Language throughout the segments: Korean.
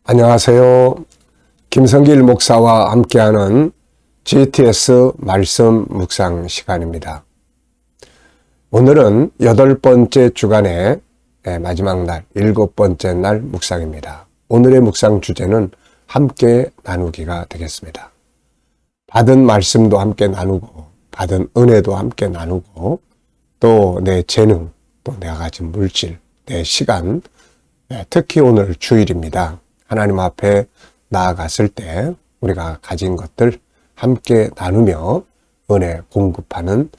안녕하세요. 김성길 목사와 함께하는 GTS 말씀 묵상 시간입니다. 오늘은 8번째 주간의 마지막 날, 7번째 날 묵상입니다. 오늘의 묵상 주제는 함께 나누기가 되겠습니다. 받은 말씀도 함께 나누고, 받은 은혜도 함께 나누고, 또 내 재능, 또 내가 가진 물질, 내 시간, 특히 오늘 주일입니다. 하나님 앞에 나아갔을 때 우리가 가진 것들 함께 나누며 은혜 공급하는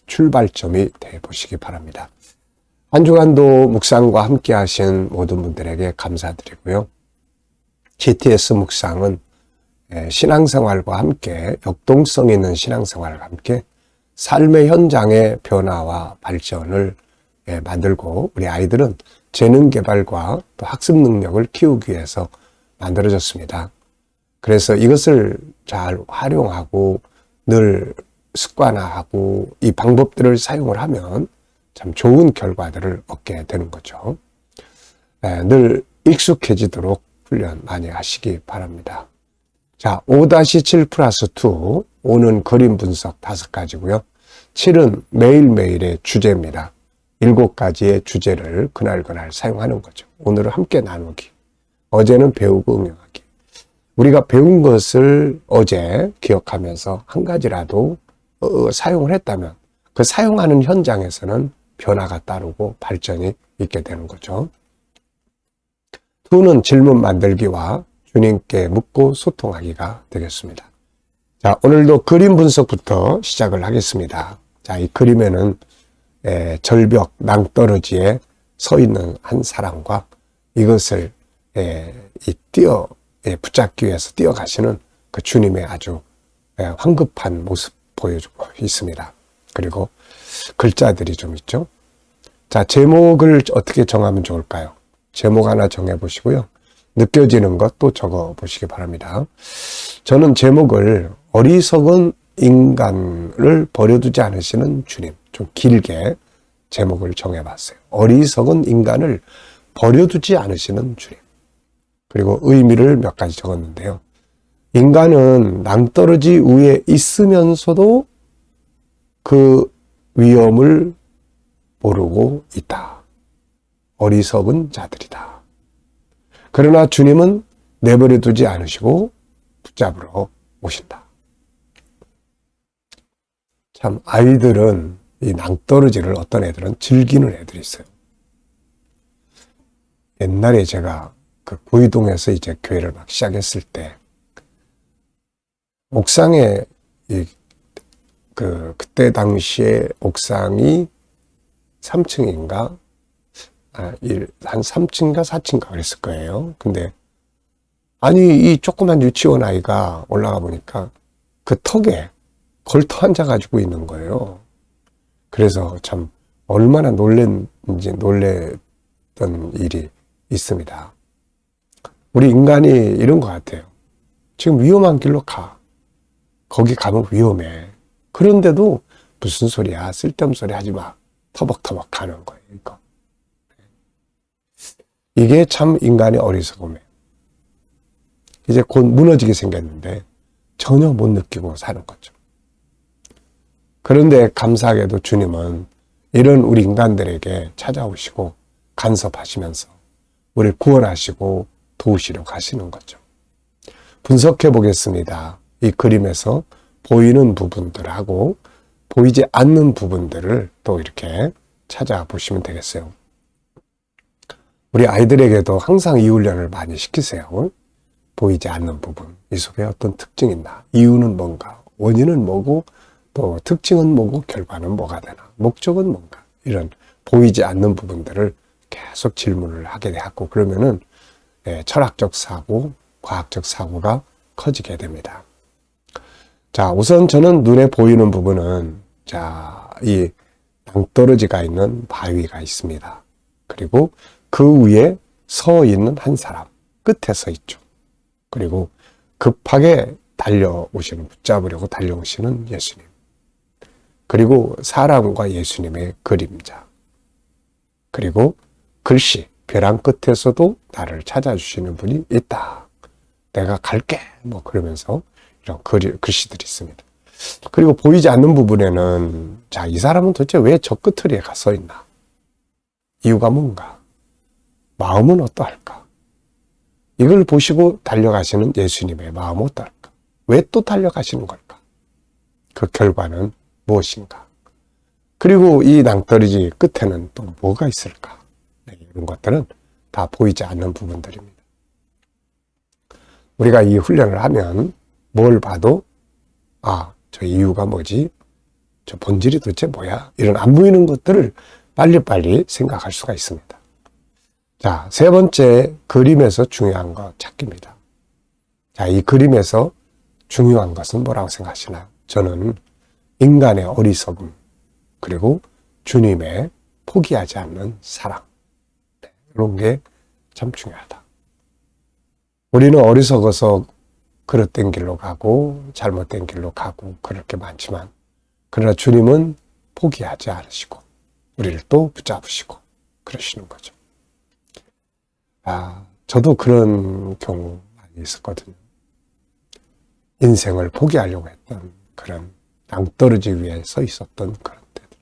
출발점이 되어 보시기 바랍니다. 한 주간도 묵상과 함께 하신 모든 분들에게 감사드리고요. GTS 묵상은 신앙생활과 함께 역동성 있는 신앙생활과 함께 삶의 현장의 변화와 발전을 만들고 우리 아이들은 재능 개발과 또 학습 능력을 키우기 위해서 만들어졌습니다. 그래서 이것을 잘 활용하고 늘 습관화하고 이 방법들을 사용을 하면 참 좋은 결과들을 얻게 되는 거죠. 늘 익숙해지도록 훈련 많이 하시기 바랍니다. 자, 5-7 플러스 2, 5는 그림 분석 5가지고요. 7은 매일매일의 주제입니다. 7가지의 주제를 그날 사용하는 거죠. 오늘은 함께 나누기, 어제는 배우고 응용하기. 우리가 배운 것을 어제 기억하면서 한 가지라도 사용을 했다면 그 사용하는 현장에서는 변화가 따르고 발전이 있게 되는 거죠. 2는 질문 만들기와 주님께 묻고 소통하기가 되겠습니다. 자, 오늘도 그림 분석부터 시작을 하겠습니다. 자, 이 그림에는 절벽 낭떠러지에 서 있는 한 사람과 이것을 붙잡기 위해서 뛰어가시는 그 주님의 아주 황급한 모습 보여주고 있습니다. 그리고 글자들이 좀 있죠. 자, 제목을 어떻게 정하면 좋을까요? 제목 하나 정해보시고요. 느껴지는 것 또 적어보시기 바랍니다. 저는 제목을 어리석은 인간을 버려두지 않으시는 주님, 좀 길게 제목을 정해봤어요. 어리석은 인간을 버려두지 않으시는 주님. 그리고 의미를 몇 가지 적었는데요. 인간은 낭떠러지 위에 있으면서도 그 위험을 모르고 있다. 어리석은 자들이다. 그러나 주님은 내버려두지 않으시고 붙잡으러 오신다. 참 아이들은 이 낭떠러지를 어떤 애들은 즐기는 애들이 있어요. 옛날에 제가 그 구이동에서 이제 교회를 막 시작했을 때 옥상에 그때 당시에 옥상이 3층인가 한 3층인가 4층인가 그랬을 거예요. 근데 아니 이 조그만 유치원 아이가 올라가 보니까 그 턱에 걸터 앉아가지고 있는 거예요. 그래서 참 얼마나 놀랬던 일이 있습니다. 우리 인간이 이런 것 같아요. 지금 위험한 길로 가. 거기 가면 위험해. 그런데도 무슨 소리야. 쓸데없는 소리 하지 마. 터벅터벅 가는 거예요. 이거. 이게 참 인간의 어리석음이에요. 이제 곧 무너지게 생겼는데 전혀 못 느끼고 사는 거죠. 그런데 감사하게도 주님은 이런 우리 인간들에게 찾아오시고 간섭하시면서 우리를 구원하시고 도우시려고 하시는 거죠. 분석해 보겠습니다. 이 그림에서 보이는 부분들하고 보이지 않는 부분들을 또 이렇게 찾아보시면 되겠어요. 우리 아이들에게도 항상 이 훈련을 많이 시키세요. 보이지 않는 부분, 이 속에 어떤 특징이 있나, 이유는 뭔가, 원인은 뭐고 또 특징은 뭐고 결과는 뭐가 되나, 목적은 뭔가, 이런 보이지 않는 부분들을 계속 질문을 하게 되고 그러면은 철학적 사고, 과학적 사고가 커지게 됩니다. 자, 우선 저는 눈에 보이는 부분은 이 낭떠러지가 있는 바위가 있습니다. 그리고 그 위에 서 있는 한 사람, 끝에 서 있죠. 그리고 급하게 붙잡으려고 달려오시는 예수님. 그리고 사람과 예수님의 그림자. 그리고 글씨, 벼랑 끝에서도 나를 찾아주시는 분이 있다. 내가 갈게. 뭐 그러면서 이런 글씨들이 있습니다. 그리고 보이지 않는 부분에는 자, 이 사람은 도대체 왜 저 끝을 가 서 있나? 이유가 뭔가? 마음은 어떠할까? 이걸 보시고 달려가시는 예수님의 마음은 어떨까? 왜 또 달려가시는 걸까? 그 결과는 무엇인가? 그리고 이 낭떠러지 끝에는 또 뭐가 있을까? 네, 이런 것들은 다 보이지 않는 부분들입니다. 우리가 이 훈련을 하면 뭘 봐도 저 이유가 뭐지? 저 본질이 도대체 뭐야? 이런 안 보이는 것들을 빨리빨리 생각할 수가 있습니다. 자, 세 번째, 그림에서 중요한 것 찾기입니다. 자, 이 그림에서 중요한 것은 뭐라고 생각하시나요? 저는 인간의 어리석음, 그리고 주님의 포기하지 않는 사랑. 네, 이런 게 참 중요하다. 우리는 어리석어서 그릇된 길로 가고 잘못된 길로 가고 그럴 게 많지만 그러나 주님은 포기하지 않으시고 우리를 또 붙잡으시고 그러시는 거죠. 저도 그런 경우 많이 있었거든요. 인생을 포기하려고 했던 그런 낭떠러지 위에 서 있었던 그런 때들.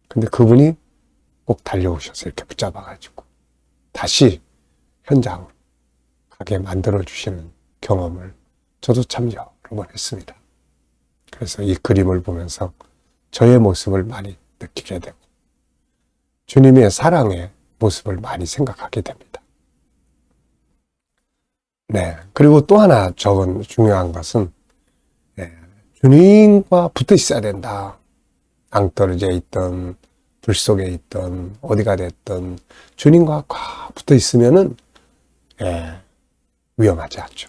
근데 그분이 꼭 달려오셔서 이렇게 붙잡아가지고 다시 현장으로 가게 만들어주시는 경험을 저도 참 여러 번 했습니다. 그래서 이 그림을 보면서 저의 모습을 많이 느끼게 되고 주님의 사랑의 모습을 많이 생각하게 됩니다. 네, 그리고 또 하나 적은 중요한 것은 주님과 붙어 있어야 된다. 낭떠러지에 있던 불 속에 있던 어디가 됐던 주님과 붙어 있으면은 위험하지 않죠.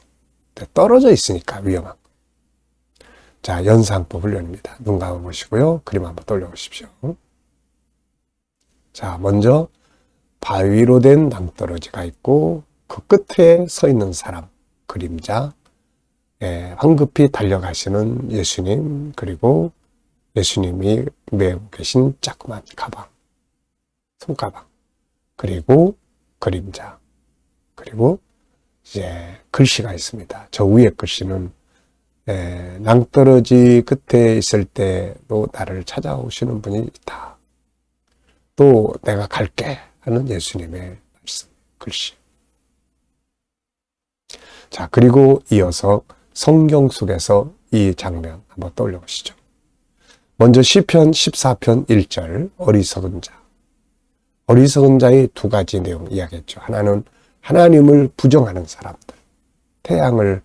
떨어져 있으니까 위험한 거예요. 자, 연상법 훈련입니다. 눈 감아보시고요. 그림 한번 돌려보십시오. 자, 먼저 바위로 된 낭떠러지가 있고 그 끝에 서 있는 사람, 그림자, 황급히 달려가시는 예수님, 그리고 예수님이 메고 계신 자그마한 가방, 손가방, 그리고 그림자, 그리고 이제 글씨가 있습니다. 저 위에 글씨는 낭떠러지 끝에 있을 때도 나를 찾아오시는 분이 있다. 또 내가 갈게 하는 예수님의 말씀, 글씨. 자, 그리고 이어서 성경 속에서 이 장면 한번 떠올려 보시죠. 먼저 시편 14편 1절 어리석은 자. 어리석은 자의 두 가지 내용 이야기했죠. 하나는 하나님을 부정하는 사람들. 태양을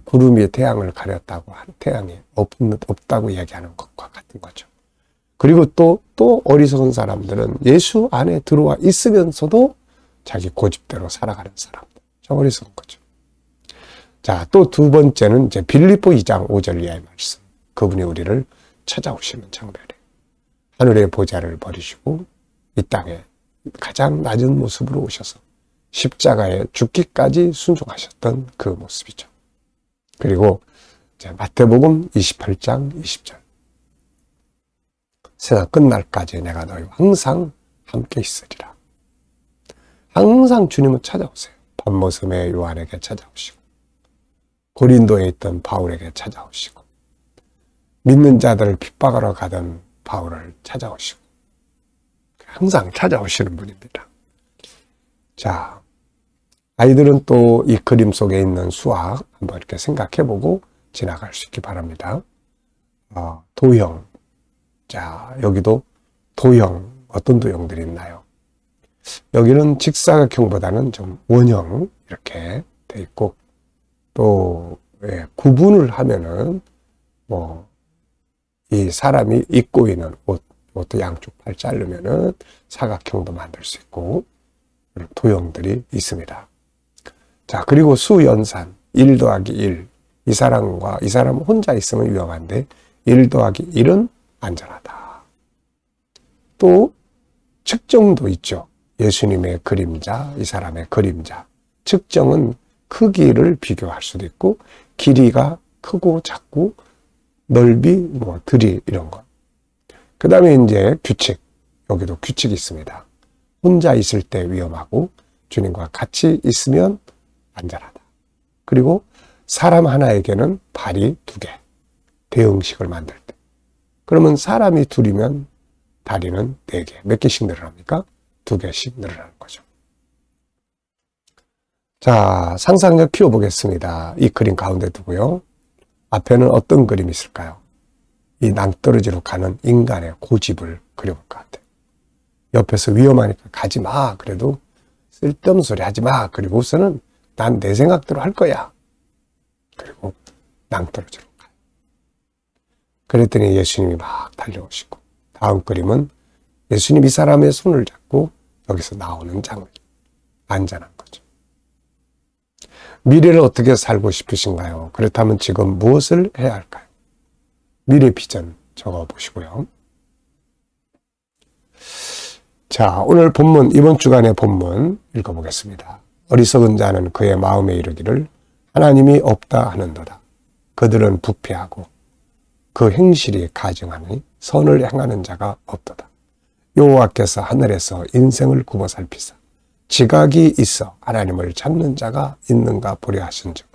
구름이 태양을 가렸다고 태양이 없다고 이야기하는 것과 같은 거죠. 그리고 또 어리석은 사람들은 예수 안에 들어와 있으면서도 자기 고집대로 살아가는 사람들. 참 어리석은 거죠. 자, 또 두 번째는 이제 빌립보 2장 5절 이하의 말씀. 그분이 우리를 찾아오시는 장면이에요. 하늘의 보좌를 버리시고 이 땅에 가장 낮은 모습으로 오셔서 십자가에 죽기까지 순종하셨던 그 모습이죠. 그리고 이제 마태복음 28장 20절. 세상 끝날까지 내가 너희와 항상 함께 있으리라. 항상 주님은 찾아오세요. 밤모섬의 요한에게 찾아오시고 고린도에 있던 바울에게 찾아오시고 믿는 자들을 핍박하러 가던 바울을 찾아오시고 항상 찾아오시는 분입니다. 자, 아이들은 또 이 그림 속에 있는 수학 한번 이렇게 생각해보고 지나갈 수 있기 바랍니다. 도형. 자, 여기도 도형, 어떤 도형들이 있나요? 여기는 직사각형보다는 좀 원형 이렇게 돼 있고 또 구분을 하면은 이 사람이 입고 있는 옷도 양쪽 팔 자르면은 사각형도 만들 수 있고 그런 도형들이 있습니다. 자, 그리고 수연산 1 더하기 1. 이 사람은 혼자 있으면 위험한데 1 더하기 1은 안전하다. 또 측정도 있죠. 예수님의 그림자, 이 사람의 그림자. 측정은 크기를 비교할 수도 있고 길이가 크고 작고 넓이, 들이 이런 것. 그 다음에 이제 규칙. 여기도 규칙이 있습니다. 혼자 있을 때 위험하고 주님과 같이 있으면 안전하다. 그리고 사람 하나에게는 발이 2개, 대응식을 만들 때. 그러면 사람이 둘이면 다리는 4개. 몇 개씩 늘어납니까? 2개씩 늘어나는 거죠. 자, 상상력 키워보겠습니다. 이 그림 가운데 두고요. 앞에는 어떤 그림이 있을까요? 이 낭떠러지로 가는 인간의 고집을 그려볼 것 같아요. 옆에서 위험하니까 가지 마. 그래도 쓸데없는 소리 하지 마. 그리고서는 난 내 생각대로 할 거야. 그리고 낭떠러지로 가요. 그랬더니 예수님이 막 달려오시고, 다음 그림은 예수님이 이 사람의 손을 잡고 여기서 나오는 장면. 안전한 거죠. 미래를 어떻게 살고 싶으신가요? 그렇다면 지금 무엇을 해야 할까요? 미래 비전 적어보시고요. 자, 오늘 본문, 이번 주간의 본문 읽어보겠습니다. 어리석은 자는 그의 마음에 이르기를 하나님이 없다 하는도다. 그들은 부패하고 그 행실이 가증하니 선을 행하는 자가 없도다. 여호와께서 하늘에서 인생을 굽어 살피사 지각이 있어 하나님을 찾는 자가 있는가 보려 하신즉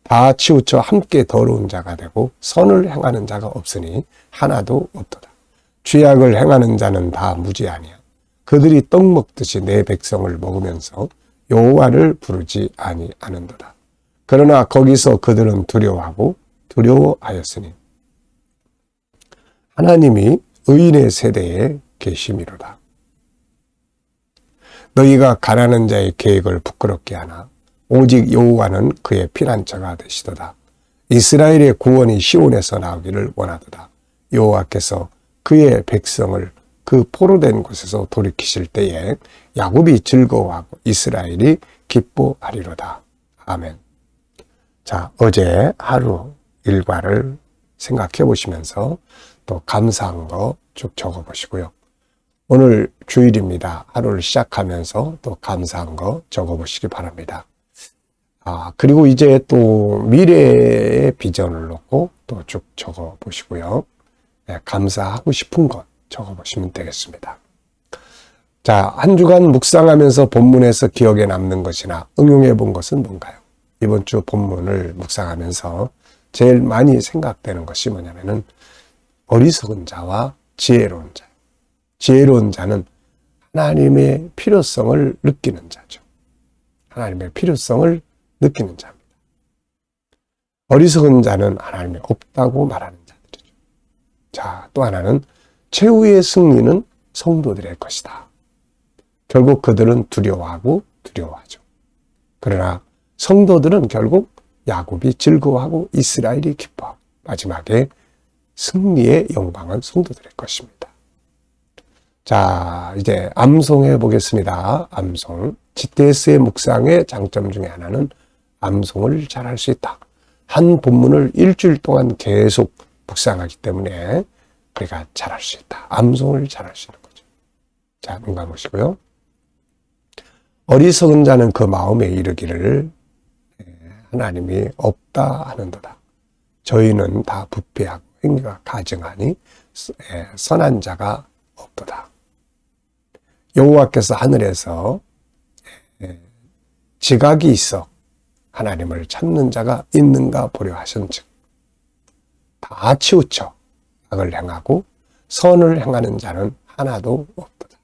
다 치우쳐 함께 더러운 자가 되고 선을 행하는 자가 없으니 하나도 없도다. 죄악을 행하는 자는 다 무지하니요 그들이 떡 먹듯이 내 백성을 먹으면서 여호와를 부르지 아니하는도다. 그러나 거기서 그들은 두려워하고 두려워하였으니 하나님이 의인의 세대에 계심이로다. 너희가 가난한 자의 계획을 부끄럽게 하나 오직 여호와는 그의 피난처가 되시도다. 이스라엘의 구원이 시온에서 나오기를 원하도다. 여호와께서 그의 백성을 그 포로된 곳에서 돌이키실 때에 야곱이 즐거워하고 이스라엘이 기뻐하리로다. 아멘. 자, 어제 하루 일과를 생각해 보시면서 또 감사한 거 쭉 적어 보시고요. 오늘 주일입니다. 하루를 시작하면서 또 감사한 거 적어 보시기 바랍니다. 그리고 이제 또 미래의 비전을 놓고 또 쭉 적어 보시고요. 네, 감사하고 싶은 것 적어 보시면 되겠습니다. 자, 한 주간 묵상하면서 본문에서 기억에 남는 것이나 응용해 본 것은 뭔가요? 이번 주 본문을 묵상하면서 제일 많이 생각되는 것이 뭐냐면은 어리석은 자와 지혜로운 자. 지혜로운 자는 하나님의 필요성을 느끼는 자죠. 하나님의 필요성을 느끼는 자입니다. 어리석은 자는 하나님이 없다고 말하는 자들이죠. 자, 또 하나는 최후의 승리는 성도들의 것이다. 결국 그들은 두려워하고 두려워하죠. 그러나 성도들은 결국 야곱이 즐거워하고 이스라엘이 기뻐하고 마지막에 승리의 영광은 성도들의 것입니다. 자, 이제 암송해 보겠습니다. 암송. GTS의 묵상의 장점 중에 하나는 암송을 잘할 수 있다. 한 본문을 일주일 동안 계속 묵상하기 때문에 우리가 잘할 수 있다. 암송을 잘할 수 있는 거죠. 자, 눈 감으시고요. 어리석은 자는 그 마음에 이르기를 하나님이 없다 하는도다. 저희는 다 부패하고 행위가 가증하니 선한 자가 없도다. 여호와께서 하늘에서 지각이 있어 하나님을 찾는 자가 있는가 보려 하신즉 다 치우쳐 악을 행하고 선을 행하는 자는 하나도 없도다.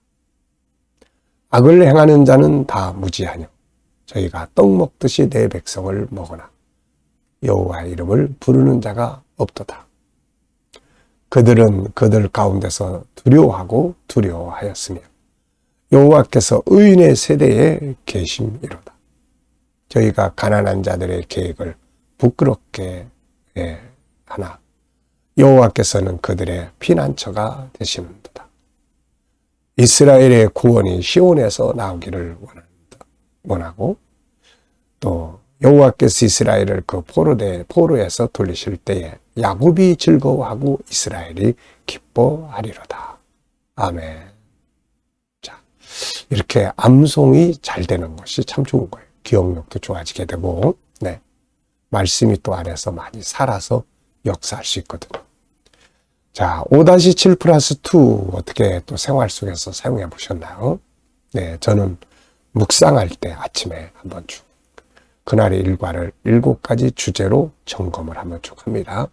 악을 행하는 자는 다 무지하뇨 저희가 떡 먹듯이 내 백성을 먹으나 여호와의 이름을 부르는 자가 없도다. 그들은 그들 가운데서 두려워하고 두려워하였으며 여호와께서 의인의 세대에 계심이로다. 저희가 가난한 자들의 계획을 부끄럽게 하나 여호와께서는 그들의 피난처가 되시는도다. 이스라엘의 구원이 시온에서 나오기를 원하고 또 여호와께서 이스라엘을 그 포로에서 돌리실 때에 야곱이 즐거워하고 이스라엘이 기뻐하리로다. 아멘. 자, 이렇게 암송이 잘 되는 것이 참 좋은 거예요. 기억력도 좋아지게 되고, 네. 말씀이 또 안에서 많이 살아서 역사할 수 있거든요. 자, 5-7+2 어떻게 또 생활 속에서 사용해 보셨나요? 네, 저는 묵상할 때 아침에 한번 쭉 그날의 일과를 7가지 주제로 점검을 한번 쭉 합니다.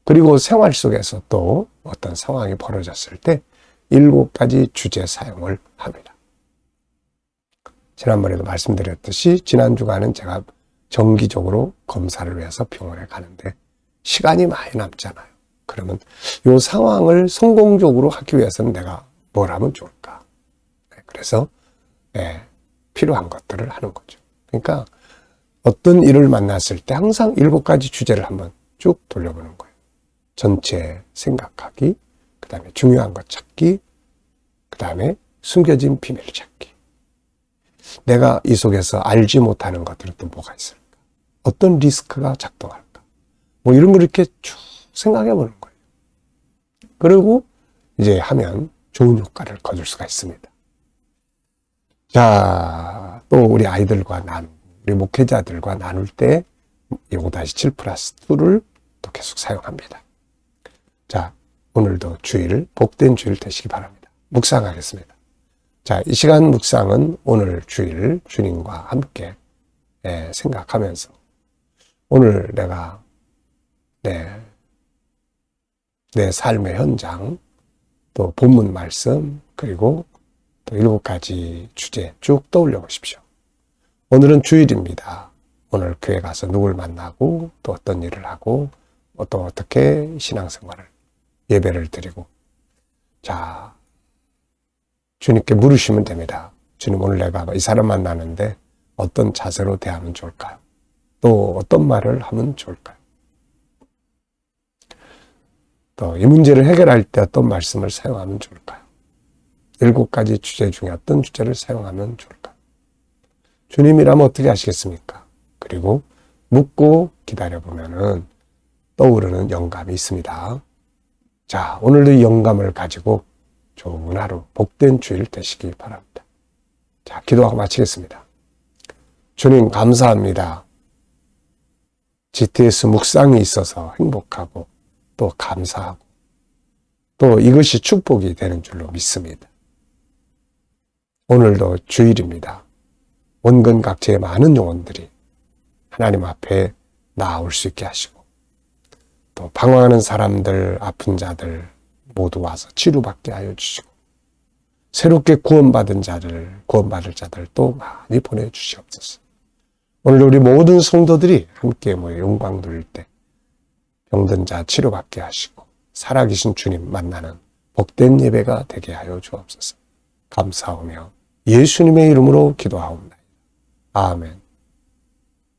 그리고 생활 속에서 또 어떤 상황이 벌어졌을 때 7가지 주제 사용을 합니다. 지난번에도 말씀드렸듯이 지난 주간은 제가 정기적으로 검사를 위해서 병원에 가는데 시간이 많이 남잖아요. 그러면 이 상황을 성공적으로 하기 위해서는 내가 뭘 하면 좋을까? 그래서 필요한 것들을 하는 거죠. 그러니까 어떤 일을 만났을 때 항상 7가지 주제를 한번 쭉 돌려보는 거예요. 전체 생각하기, 그 다음에 중요한 것 찾기, 그 다음에 숨겨진 비밀 찾기. 내가 이 속에서 알지 못하는 것들은 또 뭐가 있을까? 어떤 리스크가 작동할까? 뭐 이런 걸 이렇게 쭉 생각해 보는 거예요. 그리고 이제 하면 좋은 효과를 거둘 수가 있습니다. 자, 또 우리 아이들과 우리 목회자들과 나눌 때 5-7+2를 또 계속 사용합니다. 자, 오늘도 주일, 복된 주일 되시기 바랍니다. 묵상하겠습니다. 자, 이 시간 묵상은 오늘 주일 주님과 함께 생각하면서 오늘 내가 내 삶의 현장, 또 본문 말씀, 그리고 또 7가지 주제 쭉 떠올려 보십시오. 오늘은 주일입니다. 오늘 교회 가서 누굴 만나고 또 어떤 일을 하고 또 어떻게 신앙생활을 예배를 드리고 자 주님께 물으시면 됩니다. 주님 오늘 내가 이 사람 만나는데 어떤 자세로 대하면 좋을까요? 또 어떤 말을 하면 좋을까요? 또 이 문제를 해결할 때 어떤 말씀을 사용하면 좋을까요? 7가지 주제 중에 어떤 주제를 사용하면 좋을까요? 주님이라면 어떻게 하시겠습니까? 그리고 묻고 기다려보면은 떠오르는 영감이 있습니다. 자, 오늘도 이 영감을 가지고 좋은 하루, 복된 주일 되시기 바랍니다. 자, 기도하고 마치겠습니다. 주님 감사합니다. GTS 묵상이 있어서 행복하고 또 감사하고 또 이것이 축복이 되는 줄로 믿습니다. 오늘도 주일입니다. 원근 각지의 많은 영혼들이 하나님 앞에 나아올 수 있게 하시고 또 방황하는 사람들, 아픈 자들 모두 와서 치료받게 하여 주시고 새롭게 구원받을 자들 또 많이 보내주시옵소서. 오늘 우리 모든 성도들이 함께 모여 영광 돌릴 때 병든 자 치료받게 하시고 살아계신 주님 만나는 복된 예배가 되게 하여 주옵소서. 감사하며 예수님의 이름으로 기도하옵나이다. 아멘.